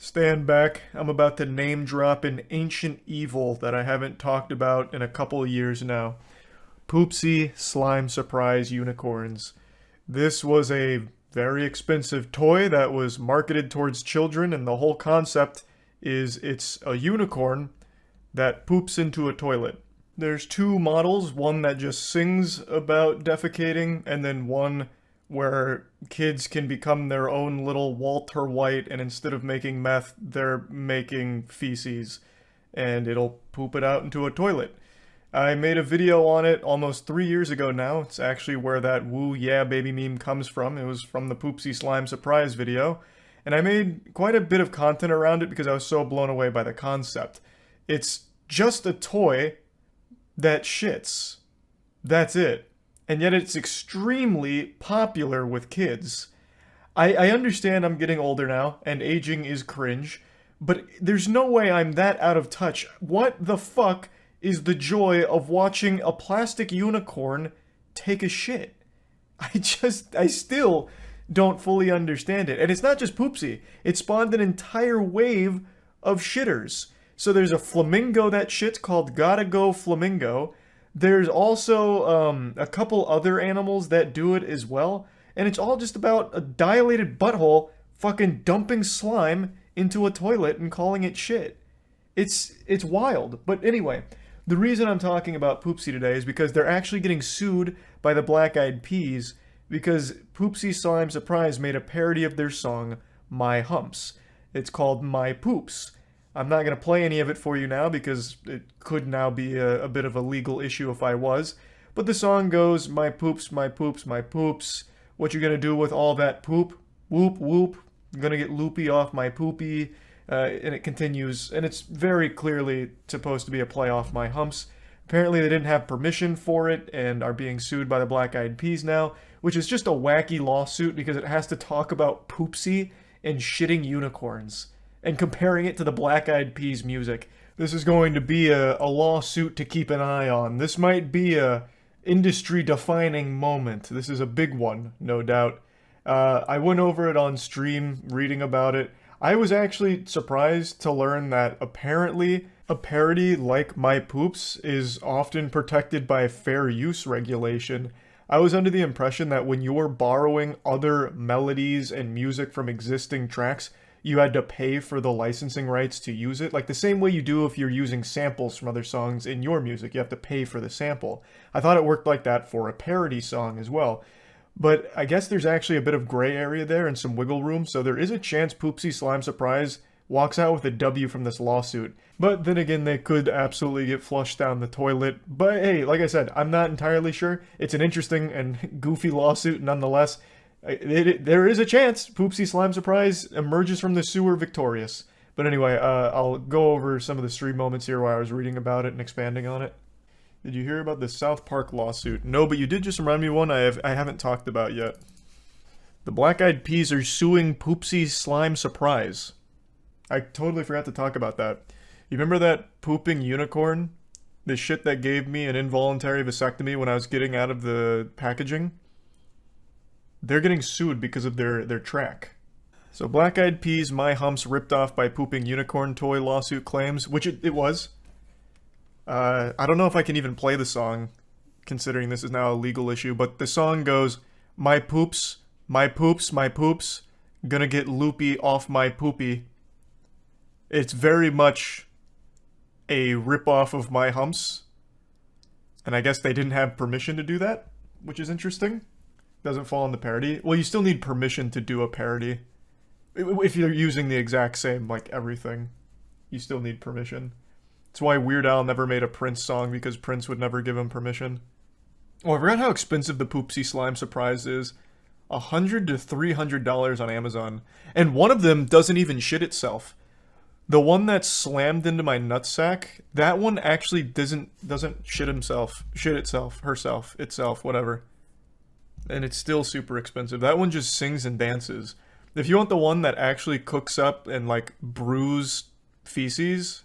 Stand back. I'm about to name drop an ancient evil that I haven't talked about in a couple of years now. Poopsie Slime Surprise Unicorns. This was a very expensive toy that was marketed towards children, and the whole concept is it's a unicorn that poops into a toilet. There's two models, one that just sings about defecating, and then one where kids can become their own little Walter White, and instead of making meth, they're making feces, and it'll poop it out into a toilet. I made a video on it almost 3 years ago now. It's actually where that woo yeah baby meme comes from. It was from the Poopsie Slime Surprise video, and I made quite a bit of content around it because I was so blown away by the concept. It's just a toy that shits. That's it. And yet it's extremely popular with kids. I understand I'm getting older now, and aging is cringe, but there's no way I'm that out of touch. What the fuck is the joy of watching a plastic unicorn take a shit? I still don't fully understand it. And it's not just Poopsie. It spawned an entire wave of shitters. So there's a flamingo that shits called Gotta Go Flamingo. There's also a couple other animals that do it as well, and it's all just about a dilated butthole fucking dumping slime into a toilet and calling it shit. It's wild. But anyway, the reason I'm talking about Poopsie today is because they're actually getting sued by the Black Eyed Peas because Poopsie Slime Surprise made a parody of their song My Humps. It's called My Poops. I'm not going to play any of it for you now because it could now be a bit of a legal issue if I was. But the song goes, my poops, my poops, my poops. What you going to do with all that poop? Whoop, whoop. I'm going to get loopy off my poopy. And it continues. And it's very clearly supposed to be a play off My Humps. Apparently they didn't have permission for it and are being sued by the Black Eyed Peas now, which is just a wacky lawsuit because it has to talk about Poopsie and shitting unicorns and comparing it to the Black Eyed Peas music. This is going to be a lawsuit to keep an eye on. This might be a industry-defining moment. This is a big one, no doubt. I went over it on stream, reading about it. I was actually surprised to learn that apparently a parody like My Poops is often protected by fair use regulation. I was under the impression that when you're borrowing other melodies and music from existing tracks, you had to pay for the licensing rights to use it. Like the same way you do if you're using samples from other songs in your music. You have to pay for the sample. I thought it worked like that for a parody song as well. But I guess there's actually a bit of gray area there and some wiggle room, so there is a chance Poopsie Slime Surprise walks out with a W from this lawsuit. But then again, they could absolutely get flushed down the toilet. But hey, like I said, I'm not entirely sure. It's an interesting and goofy lawsuit nonetheless. There is a chance Poopsie Slime Surprise emerges from the sewer victorious. But anyway, I'll go over some of the stream moments here while I was reading about it and expanding on it. Did you hear about the South Park lawsuit? No, but you did just remind me one I haven't talked about yet. The Black Eyed Peas are suing Poopsie Slime Surprise. I totally forgot to talk about that. You remember that pooping unicorn? The shit that gave me an involuntary vasectomy when I was getting out of the packaging? They're getting sued because of their track. So Black Eyed Peas, My Humps ripped off by pooping unicorn toy lawsuit claims, which it was. I don't know if I can even play the song, considering this is now a legal issue, but the song goes, my poops, my poops, my poops, gonna get loopy off my poopy. It's very much a rip-off of My Humps, and I guess they didn't have permission to do that, which is interesting. Doesn't fall in the parody. Well, you still need permission to do a parody. If you're using the exact same, like, everything, you still need permission. That's why Weird Al never made a Prince song, because Prince would never give him permission. Oh, I forgot how expensive the Poopsie Slime Surprise is. $100 to $300 on Amazon. And one of them doesn't even shit itself. The one that slammed into my nutsack, that one actually doesn't shit itself, herself, whatever. And it's still super expensive. That one just sings and dances. If you want the one that actually cooks up and, like, brews feces,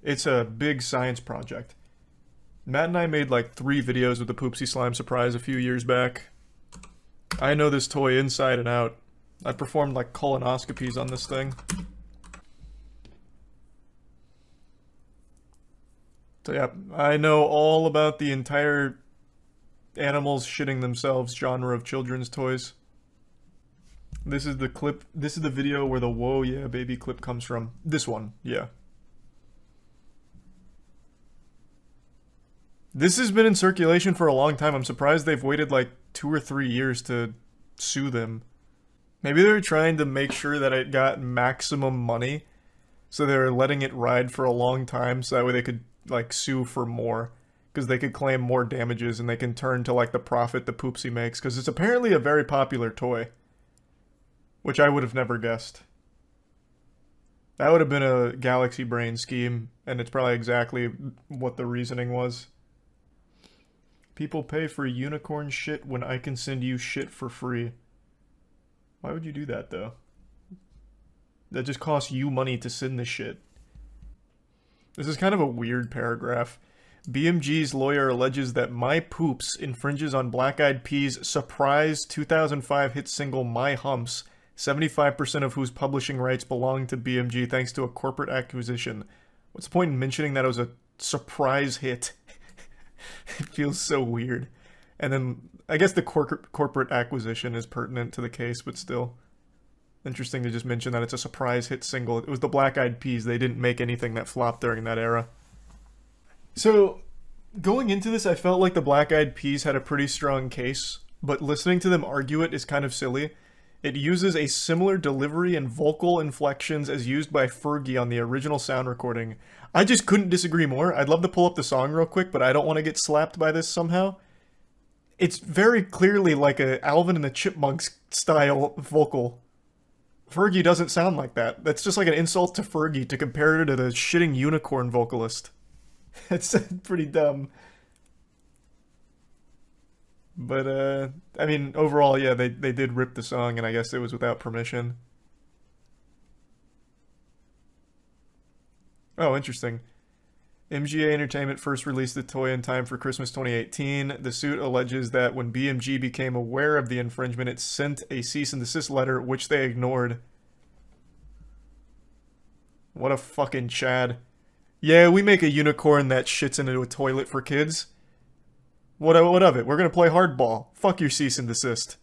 it's a big science project. Matt and I made, like, 3 videos with the Poopsie Slime Surprise a few years back. I know this toy inside and out. I performed, like, colonoscopies on this thing. So yeah, I know all about the entire animals shitting themselves genre of children's toys. This is the clip, this is the video where the whoa yeah baby clip comes from. This one, yeah. This has been in circulation for a long time. I'm surprised they've waited like 2 or 3 years to sue them. Maybe they're trying to make sure that it got maximum money, so they're letting it ride for a long time so that way they could like sue for more, because they could claim more damages and they can turn to like the profit the Poopsie makes, because it's apparently a very popular toy, which I would have never guessed. That would have been a galaxy brain scheme, and it's probably exactly what the reasoning was. People pay for unicorn shit when I can send you shit for free. Why would you do that, though? That just costs you money to send the shit. This is kind of a weird paragraph. BMG's lawyer alleges that My Poops infringes on Black Eyed Peas' surprise 2005 hit single My Humps, 75% of whose publishing rights belong to BMG thanks to a corporate acquisition. What's the point in mentioning that it was a surprise hit? It feels so weird. And then, I guess the corporate acquisition is pertinent to the case, but still. Interesting to just mention that it's a surprise hit single. It was the Black Eyed Peas. They didn't make anything that flopped during that era. So, going into this, I felt like the Black Eyed Peas had a pretty strong case, but listening to them argue it is kind of silly. It uses a similar delivery and vocal inflections as used by Fergie on the original sound recording. I just couldn't disagree more. I'd love to pull up the song real quick, but I don't want to get slapped by this somehow. It's very clearly like a Alvin and the Chipmunks style vocal. Fergie doesn't sound like that. That's just like an insult to Fergie to compare her to the shitting unicorn vocalist. It's pretty dumb. But, I mean, overall, yeah, they did rip the song, and I guess it was without permission. Oh, interesting. MGA Entertainment first released the toy in time for Christmas 2018. The suit alleges that when BMG became aware of the infringement, it sent a cease and desist letter, which they ignored. What a fucking Chad. Yeah, we make a unicorn that shits into a toilet for kids. What of it? We're gonna play hardball. Fuck your cease and desist.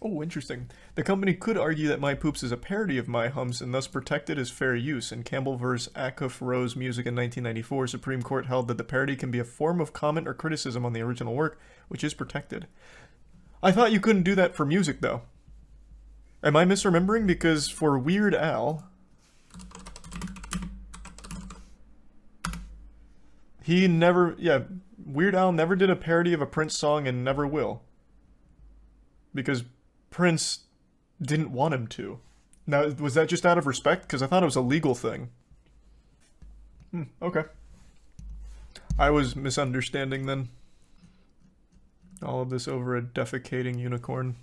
Oh, interesting. The company could argue that My Poops is a parody of My Humps and thus protected as fair use. In Campbell v. Acuff Rose Music in 1994, Supreme Court held that the parody can be a form of comment or criticism on the original work, which is protected. I thought you couldn't do that for music, though. Am I misremembering? Because for Weird Al, he never, Weird Al never did a parody of a Prince song and never will. Because Prince didn't want him to. Now, was that just out of respect? Because I thought it was a legal thing. Okay. I was misunderstanding then. All of this over a defecating unicorn.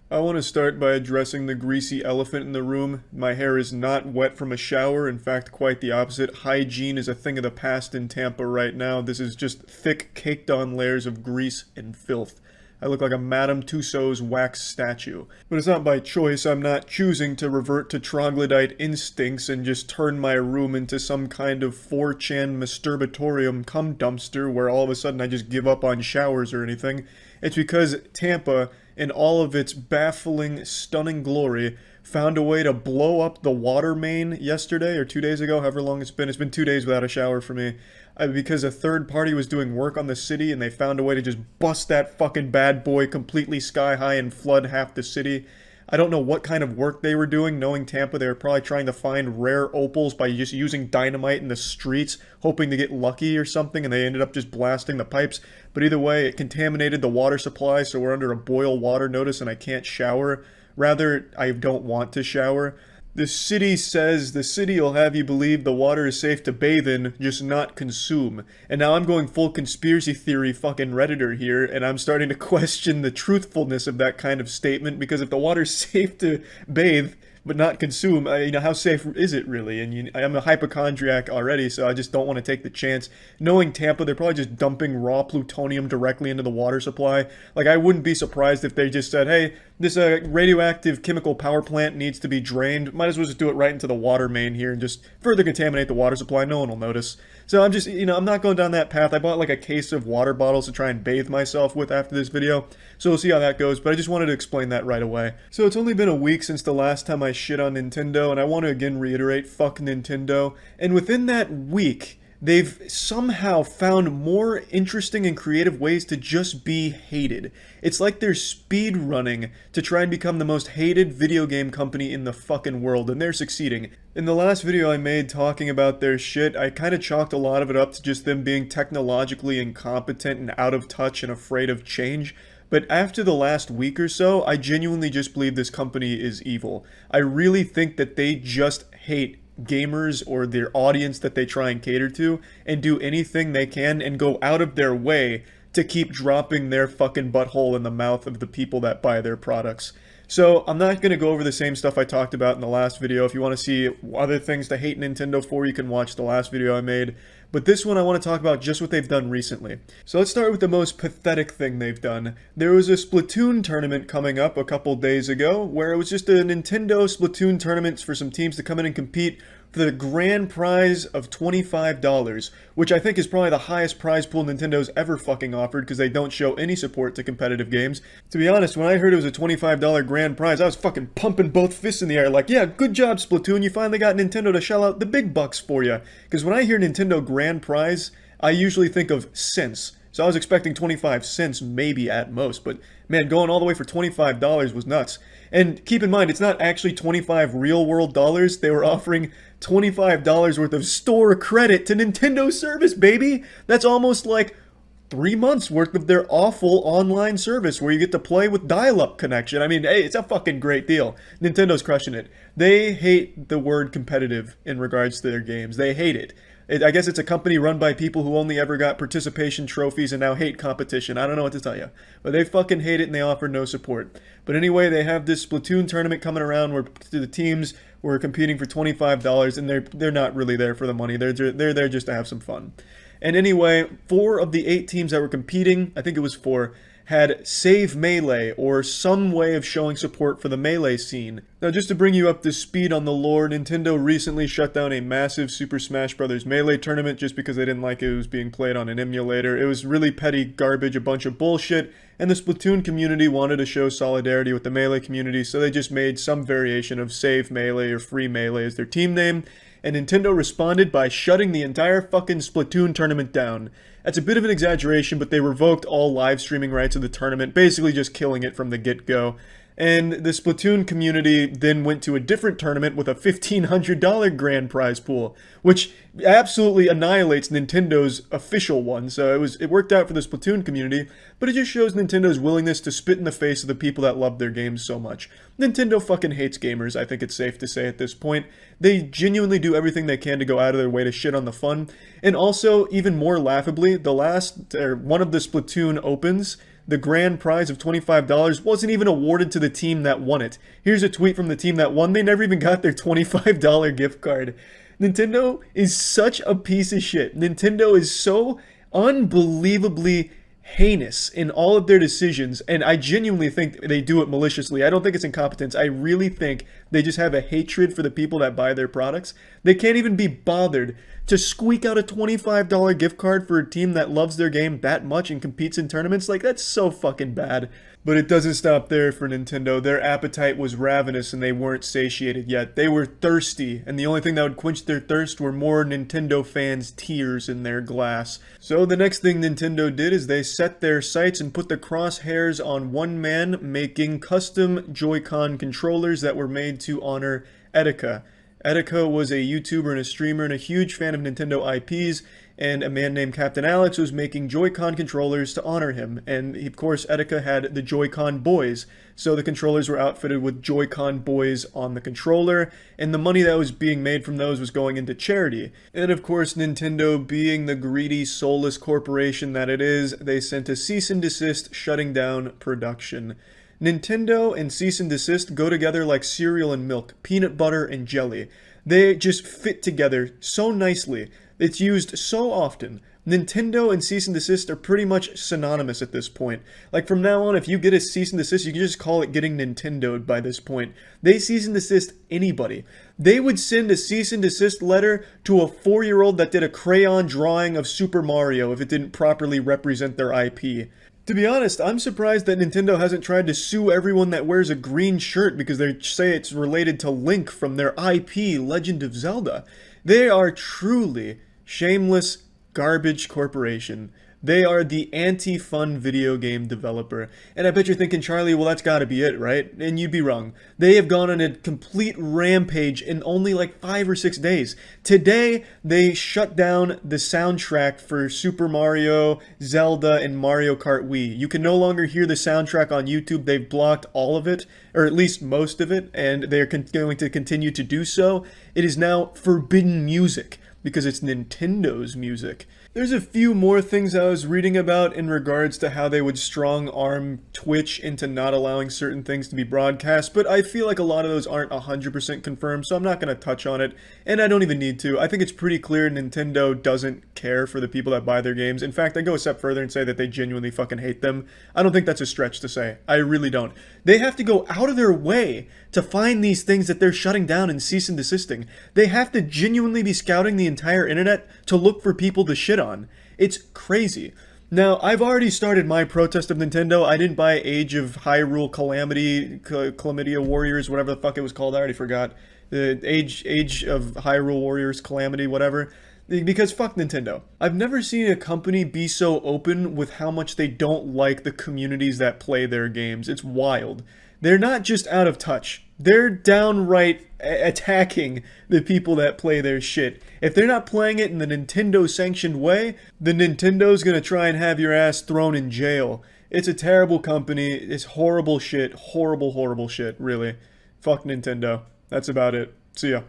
I want to start by addressing the greasy elephant in the room. My hair is not wet from a shower, in fact quite the opposite. Hygiene is a thing of the past in Tampa right now. This is just thick, caked-on layers of grease and filth. I look like a Madame Tussauds wax statue. But it's not by choice. I'm not choosing to revert to troglodyte instincts and just turn my room into some kind of 4chan masturbatorium cum dumpster where all of a sudden I just give up on showers or anything. It's because Tampa, in all of its baffling, stunning glory, found a way to blow up the water main yesterday or 2 days ago, however long it's been. It's been 2 days without a shower for me. Because a third party was doing work on the city and they found a way to just bust that fucking bad boy completely sky high and flood half the city. I don't know what kind of work they were doing. Knowing Tampa, they were probably trying to find rare opals by just using dynamite in the streets, hoping to get lucky or something, and they ended up just blasting the pipes. But either way, it contaminated the water supply, so we're under a boil water notice and I can't shower. Rather, I don't want to shower. The city says the city will have you believe the water is safe to bathe in, just not consume. And now I'm going full conspiracy theory fucking Redditor here, and I'm starting to question the truthfulness of that kind of statement, because if the water's safe to bathe, but not consume, how safe is it really? And I'm a hypochondriac already, so I just don't want to take the chance. Knowing Tampa, they're probably just dumping raw plutonium directly into the water supply. Like, I wouldn't be surprised if they just said, hey, This radioactive chemical power plant needs to be drained. Might as well just do it right into the water main here and just further contaminate the water supply. No one will notice. So I'm just, I'm not going down that path. I bought like a case of water bottles to try and bathe myself with after this video. So we'll see how that goes, but I just wanted to explain that right away. So it's only been a week since the last time I shit on Nintendo, and I want to again reiterate, fuck Nintendo. And within that week, they've somehow found more interesting and creative ways to just be hated. It's like they're speed running to try and become the most hated video game company in the fucking world, and they're succeeding. In the last video I made talking about their shit, I kind of chalked a lot of it up to just them being technologically incompetent and out of touch and afraid of change. But after the last week or so, I genuinely just believe this company is evil. I really think that they just hate gamers or their audience that they try and cater to, and do anything they can and go out of their way to keep dropping their fucking butthole in the mouth of the people that buy their products. So I'm not going to go over the same stuff I talked about in the last video. If you want to see other things to hate Nintendo for, you can watch the last video I made. But this one I want to talk about just what they've done recently. So let's start with the most pathetic thing they've done. There was a Splatoon tournament coming up a couple days ago, where it was just a Nintendo Splatoon tournament for some teams to come in and compete for the grand prize of $25, which I think is probably the highest prize pool Nintendo's ever fucking offered, because they don't show any support to competitive games. To be honest, when I heard it was a $25 grand prize, I was fucking pumping both fists in the air like, yeah, good job Splatoon, you finally got Nintendo to shell out the big bucks for you. Because when I hear Nintendo grand prize, I usually think of cents. So I was expecting 25 cents maybe at most, but man, going all the way for $25 was nuts. And keep in mind, it's not actually 25 real world dollars. They were offering $25 worth of store credit to Nintendo service, baby! That's almost like 3 months worth of their awful online service where you get to play with dial-up connection. I mean, hey, it's a fucking great deal. Nintendo's crushing it. They hate the word competitive in regards to their games. They hate it. I guess it's a company run by people who only ever got participation trophies and now hate competition. I don't know what to tell you. But they fucking hate it and they offer no support. But anyway, they have this Splatoon tournament coming around where the teams were competing for $25, and they're not really there for the money. They're there just to have some fun. And anyway, 4 of the 8 teams that were competing, I think it was 4, had Save Melee, or some way of showing support for the Melee scene. Now, just to bring you up to speed on the lore, Nintendo recently shut down a massive Super Smash Bros. Melee tournament just because they didn't like it was being played on an emulator. It was really petty garbage, a bunch of bullshit, and the Splatoon community wanted to show solidarity with the Melee community, so they just made some variation of Save Melee or Free Melee as their team name, and Nintendo responded by shutting the entire fucking Splatoon tournament down. That's a bit of an exaggeration, but they revoked all live streaming rights of the tournament, basically just killing it from the get-go. And the Splatoon community then went to a different tournament with a $1,500 grand prize pool, which absolutely annihilates Nintendo's official one. So it worked out for the Splatoon community, but it just shows Nintendo's willingness to spit in the face of the people that love their games so much. Nintendo fucking hates gamers, I think it's safe to say at this point. They genuinely do everything they can to go out of their way to shit on the fun. And also, even more laughably, one of the Splatoon Opens, the grand prize of $25 wasn't even awarded to the team that won it. Here's a tweet from the team that won. They never even got their $25 gift card. Nintendo is such a piece of shit. Nintendo is so unbelievably heinous in all of their decisions, and I genuinely think they do it maliciously. I don't think it's incompetence. I really think they just have a hatred for the people that buy their products. They can't even be bothered to squeak out a $25 gift card for a team that loves their game that much and competes in tournaments. Like, that's so fucking bad. But it doesn't stop there for Nintendo. Their appetite was ravenous and they weren't satiated yet. They were thirsty, and the only thing that would quench their thirst were more Nintendo fans' tears in their glass. So the next thing Nintendo did is they set their sights and put the crosshairs on one man making custom Joy-Con controllers that were made to honor Etika. Etika was a YouTuber and a streamer and a huge fan of Nintendo IPs, and a man named Captain Alex was making Joy-Con controllers to honor him. And of course, Etika had the Joy-Con boys, so the controllers were outfitted with Joy-Con boys on the controller, and the money that was being made from those was going into charity. And of course, Nintendo, being the greedy, soulless corporation that it is, they sent a cease and desist, shutting down production. Nintendo and cease and desist go together like cereal and milk, peanut butter and jelly. They just fit together so nicely. It's used so often. Nintendo and cease and desist are pretty much synonymous at this point. Like from now on, if you get a cease and desist, you can just call it getting Nintendo'd by this point. They cease and desist anybody. They would send a cease and desist letter to a 4-year-old that did a crayon drawing of Super Mario if it didn't properly represent their IP. To be honest, I'm surprised that Nintendo hasn't tried to sue everyone that wears a green shirt because they say it's related to Link from their IP, Legend of Zelda. They are truly shameless garbage corporation. They are the anti-fun video game developer. And I bet you're thinking, Charlie, well, that's gotta be it, right? And you'd be wrong. They have gone on a complete rampage in only like 5 or 6 days. Today, they shut down the soundtrack for Super Mario, Zelda, and Mario Kart Wii. You can no longer hear the soundtrack on YouTube. They've blocked all of it, or at least most of it, and they're going to continue to do so. It is now forbidden music, because it's Nintendo's music. There's a few more things I was reading about in regards to how they would strong-arm Twitch into not allowing certain things to be broadcast, but I feel like a lot of those aren't 100% confirmed, so I'm not going to touch on it, and I don't even need to. I think it's pretty clear Nintendo doesn't care for the people that buy their games. In fact, I go a step further and say that they genuinely fucking hate them. I don't think that's a stretch to say. I really don't. They have to go out of their way to find these things that they're shutting down and cease and desisting. They have to genuinely be scouting the entire internet to look for people to shit on. It's crazy. Now, I've already started my protest of Nintendo. I didn't buy Age of Hyrule Calamity, Chlamydia Warriors, whatever the fuck it was called. I already forgot. The Age of Hyrule Warriors Calamity, whatever. Because fuck Nintendo. I've never seen a company be so open with how much they don't like the communities that play their games. It's wild. They're not just out of touch. They're downright attacking the people that play their shit. If they're not playing it in the Nintendo-sanctioned way, the Nintendo's gonna try and have your ass thrown in jail. It's a terrible company. It's horrible shit. Horrible, horrible shit, really. Fuck Nintendo. That's about it. See ya.